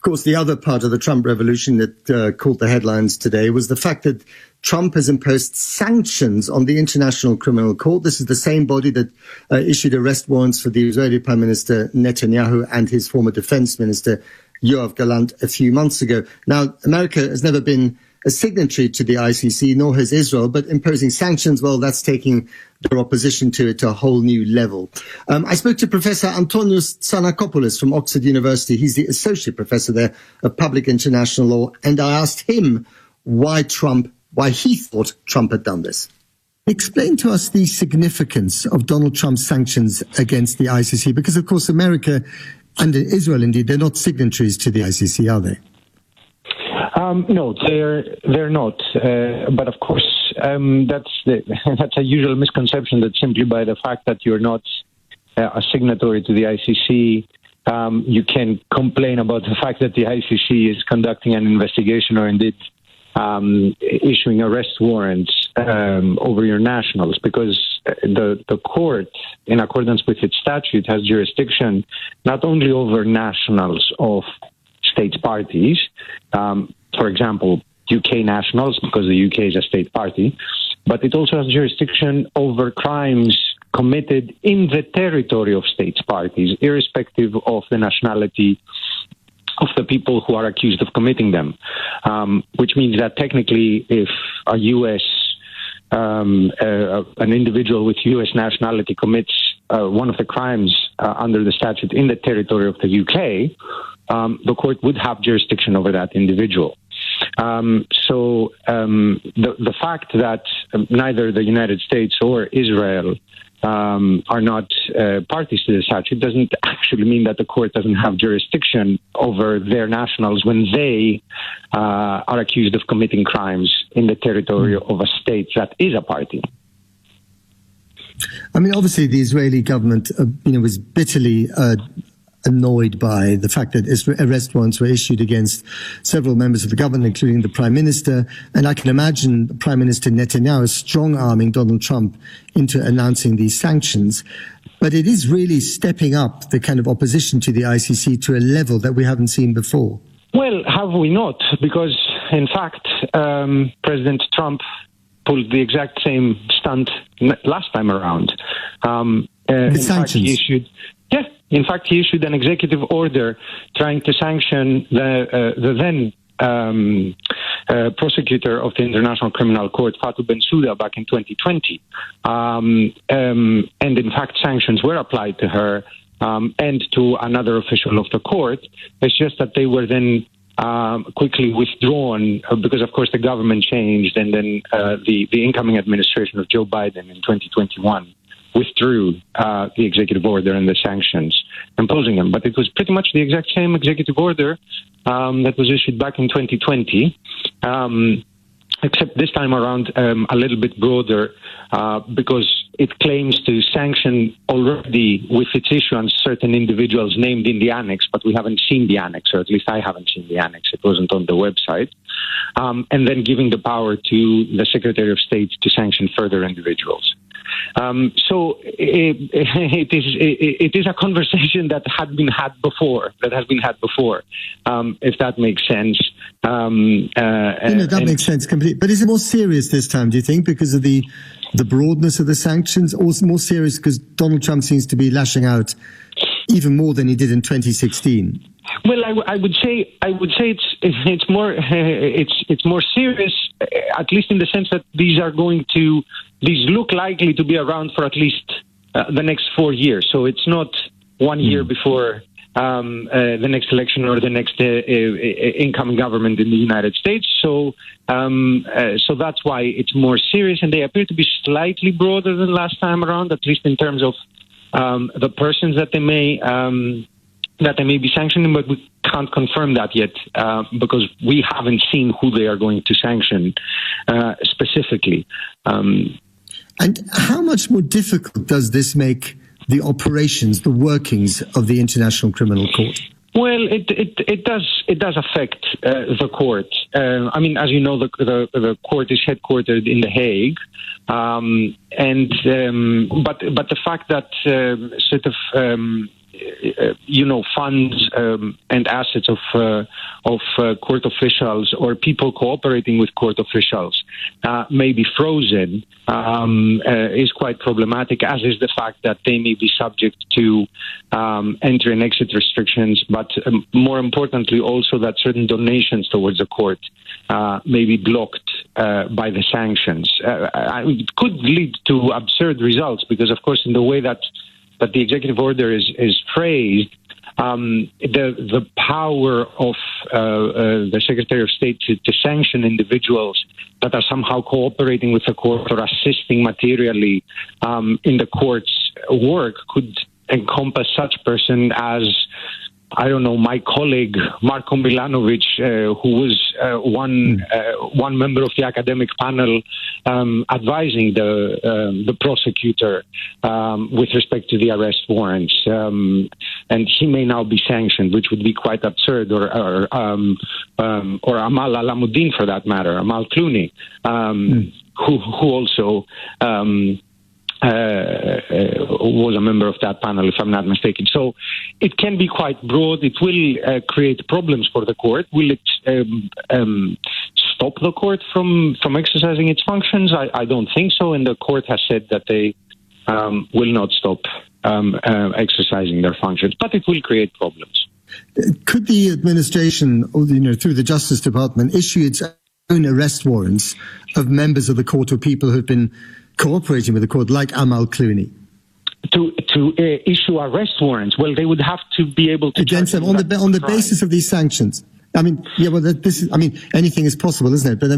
course, the other part of the Trump revolution that caught the headlines today was the fact that Trump has imposed sanctions on the International Criminal Court. This is the same body that issued arrest warrants for the Israeli Prime Minister Netanyahu and his former defense minister Yoav Gallant a few months ago. Now, America has never been a signatory to the ICC, nor has Israel, but imposing sanctions, well, that's taking their opposition to it to a whole new level. I spoke to Professor Antonios Tsanakopoulos from Oxford University. He's the associate professor there of public international law, and I asked him why he thought Trump had done this. Explain to us the significance of Donald Trump's sanctions against the ICC, because, of course, America and Israel, indeed, they're not signatories to the ICC, are they? No, they're not. But of course, that's a usual misconception that simply by the fact that you're not a signatory to the ICC, you can complain about the fact that the ICC is conducting an investigation or indeed issuing arrest warrants over your nationals, because the court, in accordance with its statute, has jurisdiction not only over nationals of states parties, for example, UK nationals, because the UK is a state party, but it also has jurisdiction over crimes committed in the territory of states parties, irrespective of the nationality of the people who are accused of committing them, which means that technically if a U.S. An individual with U.S. nationality commits one of the crimes under the statute in the territory of the UK, the court would have jurisdiction over that individual. So the fact that neither the United States or Israel are not parties to the statute doesn't actually mean that the court doesn't have jurisdiction over their nationals when they are accused of committing crimes in the territory of a state that is a party. I mean, obviously, the Israeli government, was bitterly annoyed by the fact that arrest warrants were issued against several members of the government, including the Prime Minister. And I can imagine Prime Minister Netanyahu strong-arming Donald Trump into announcing these sanctions. But it is really stepping up the kind of opposition to the ICC to a level that we haven't seen before. Well, have we not? Because, in fact, President Trump pulled the exact same stunt last time around. The sanctions. In fact, he issued an executive order trying to sanction the then prosecutor of the International Criminal Court, Fatou Bensouda, back in 2020. And in fact, sanctions were applied to her and to another official of the court. It's just that they were then quickly withdrawn because, of course, the government changed, and then the incoming administration of Joe Biden in 2021 withdrew the executive order and the sanctions imposing them. But it was pretty much the exact same executive order that was issued back in 2020, except this time around a little bit broader because it claims to sanction already with its issuance certain individuals named in the annex, but we haven't seen the annex, or at least I haven't seen the annex. It wasn't on the website. And then giving the power to the Secretary of State to sanction further individuals. So it is a conversation that has been had before, if that makes sense. That makes sense completely. But is it more serious this time, do you think, because of the broadness of the sanctions, or more serious because Donald Trump seems to be lashing out even more than he did in 2016? Well, I would say it's more serious, at least in the sense that these look likely to be around for at least the next 4 years. So it's not 1 year before the next election or the next incoming government in the United States. So that's why it's more serious, and they appear to be slightly broader than last time around, at least in terms of the persons that they may be sanctioning, but we can't confirm that yet because we haven't seen who they are going to sanction specifically. And how much more difficult does this make the operations, the workings of the International Criminal Court? Well, it does affect the court. I mean, as you know, the court is headquartered in The Hague, but the fact that funds and assets of court officials or people cooperating with court officials may be frozen is quite problematic, as is the fact that they may be subject to entry and exit restrictions, but more importantly also that certain donations towards the court may be blocked by the sanctions. It could lead to absurd results because, of course, in the way that the executive order is phrased, the power of the Secretary of State to sanction individuals that are somehow cooperating with the court or assisting materially in the court's work could encompass such person as, I don't know, my colleague Marko Milanovic, who was one member of the academic panel advising the prosecutor with respect to the arrest warrants, and he may now be sanctioned, which would be quite absurd. Or Amal Alamuddin, for that matter, Amal Clooney, who also. Was a member of that panel, if I'm not mistaken. So it can be quite broad. It will create problems for the court. Will it stop the court from exercising its functions? I don't think so. And the court has said that they will not stop exercising their functions. But it will create problems. Could the administration, through the Justice Department, issue its own arrest warrants of members of the court or people who have been cooperating with the court, like Amal Clooney? To issue arrest warrants, well, they would have to be able to against them on the basis of these sanctions. I mean, anything is possible, isn't it? But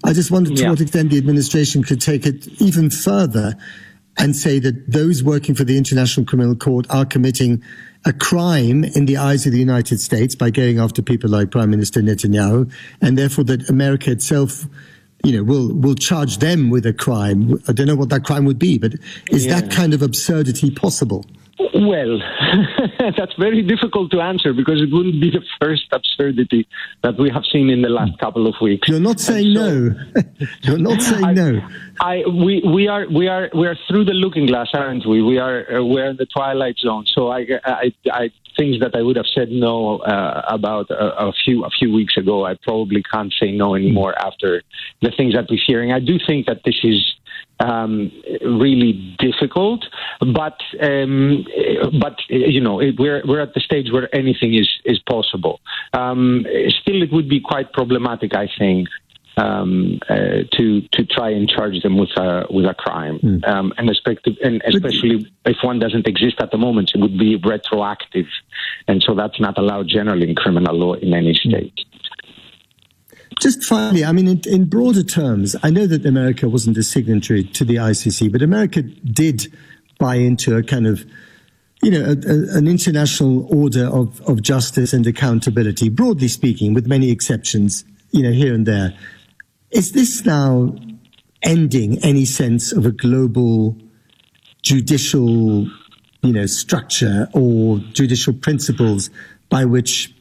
I just wondered to what extent the administration could take it even further and say that those working for the International Criminal Court are committing a crime in the eyes of the United States by going after people like Prime Minister Netanyahu, and therefore that America itself will charge them with a crime. I don't know what that crime would be, but is that kind of absurdity possible? Well, that's very difficult to answer because it wouldn't be the first absurdity that we have seen in the last couple of weeks. You're not saying no. You're not saying no. We are through the looking glass, aren't we? We're in the twilight zone. So I things that I would have said no about a few weeks ago, I probably can't say no anymore after the things that we're hearing. I do think that this is really difficult, but we're at the stage where anything is possible. Still, it would be quite problematic, I think, to try and charge them with a crime, and especially if one doesn't exist at the moment, it would be retroactive, and so that's not allowed generally in criminal law in any state. Just finally, in broader terms, I know that America wasn't a signatory to the ICC, but America did buy into a kind of, an international order of justice and accountability, broadly speaking, with many exceptions, here and there. Is this now ending any sense of a global judicial, structure or judicial principles by which,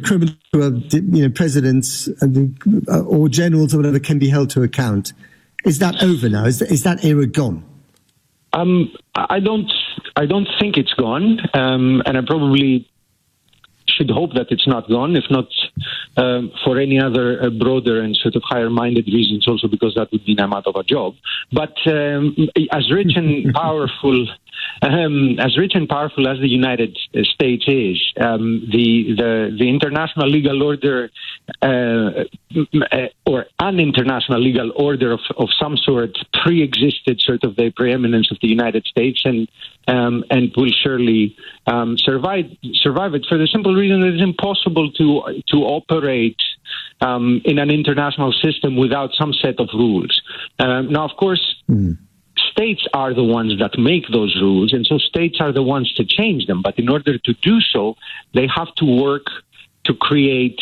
criminal presidents or generals or whatever can be held to account? Is that over now? Is that era gone? I don't think it's gone, and I probably should hope that it's not gone, if not for any other broader and sort of higher-minded reasons, also because that would mean I'm out of a job. But as rich and powerful as the United States is, the international legal order or an international legal order of some sort pre-existed sort of the preeminence of the United States and will surely survive it for the simple reason that it's impossible to operate in an international system without some set of rules. Now, of course, states are the ones that make those rules, and so states are the ones to change them. But in order to do so, they have to work to create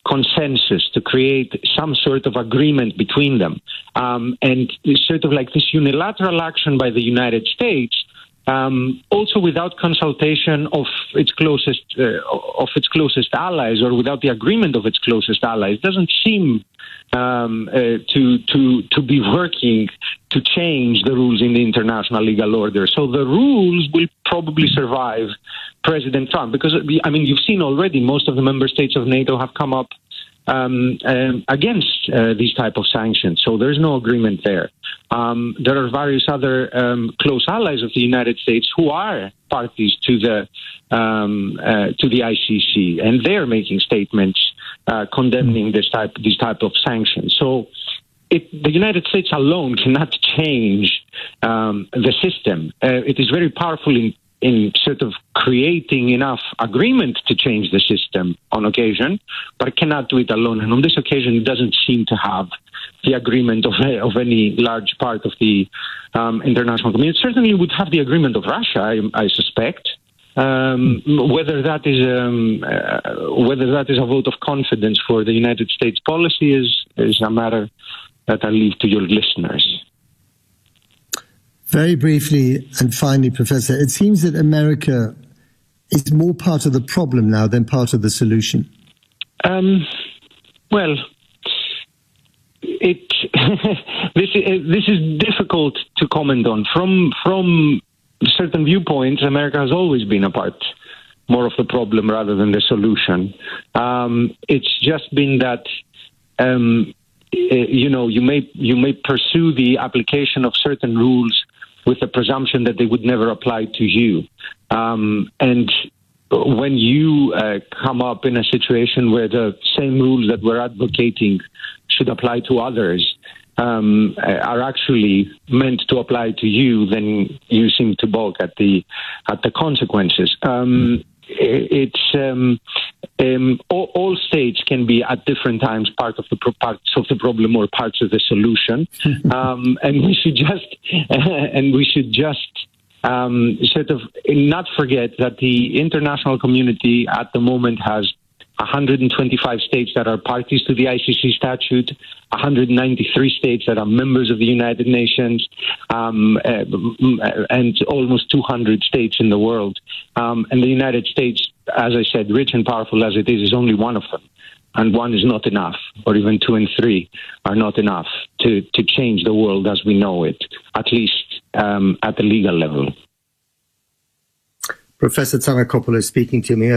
consensus, to create some sort of agreement between them. And sort of like this unilateral action by the United States, also without consultation of its closest allies, or without the agreement of its closest allies, doesn't seem to be working to change the rules in the international legal order. So the rules will probably survive President Trump, because, I mean, you've seen already most of the member states of NATO have come up against these type of sanctions. So there's no agreement there. There are various other close allies of the United States who are parties to the ICC, and they're making statements condemning these type of sanctions. So the United States alone cannot change the system. It is very powerful in sort of creating enough agreement to change the system on occasion, but it cannot do it alone. And on this occasion, it doesn't seem to have the agreement of any large part of the international community. It certainly would have the agreement of Russia, I suspect. Whether that is a vote of confidence for the United States policy is a matter that I leave to your listeners. Very briefly and finally, Professor, it seems that America is more part of the problem now than part of the solution. Well, this is difficult to comment on. From certain viewpoints, America has always been a part more of the problem rather than the solution. It's just been that you may pursue the application of certain rules with the presumption that they would never apply to you. And when you come up in a situation where the same rules that we're advocating should apply to others are actually meant to apply to you, then you seem to balk at the consequences. All states can be at different times parts of the problem or parts of the solution, and we should just sort of not forget that the international community at the moment has 125 states that are parties to the ICC statute, 193 states that are members of the United Nations, and almost 200 states in the world. And the United States, as I said, rich and powerful as it is only one of them. And one is not enough, or even 2 and 3 are not enough to change the world as we know it, at least at the legal level. Professor Tsangakopoulos speaking to me.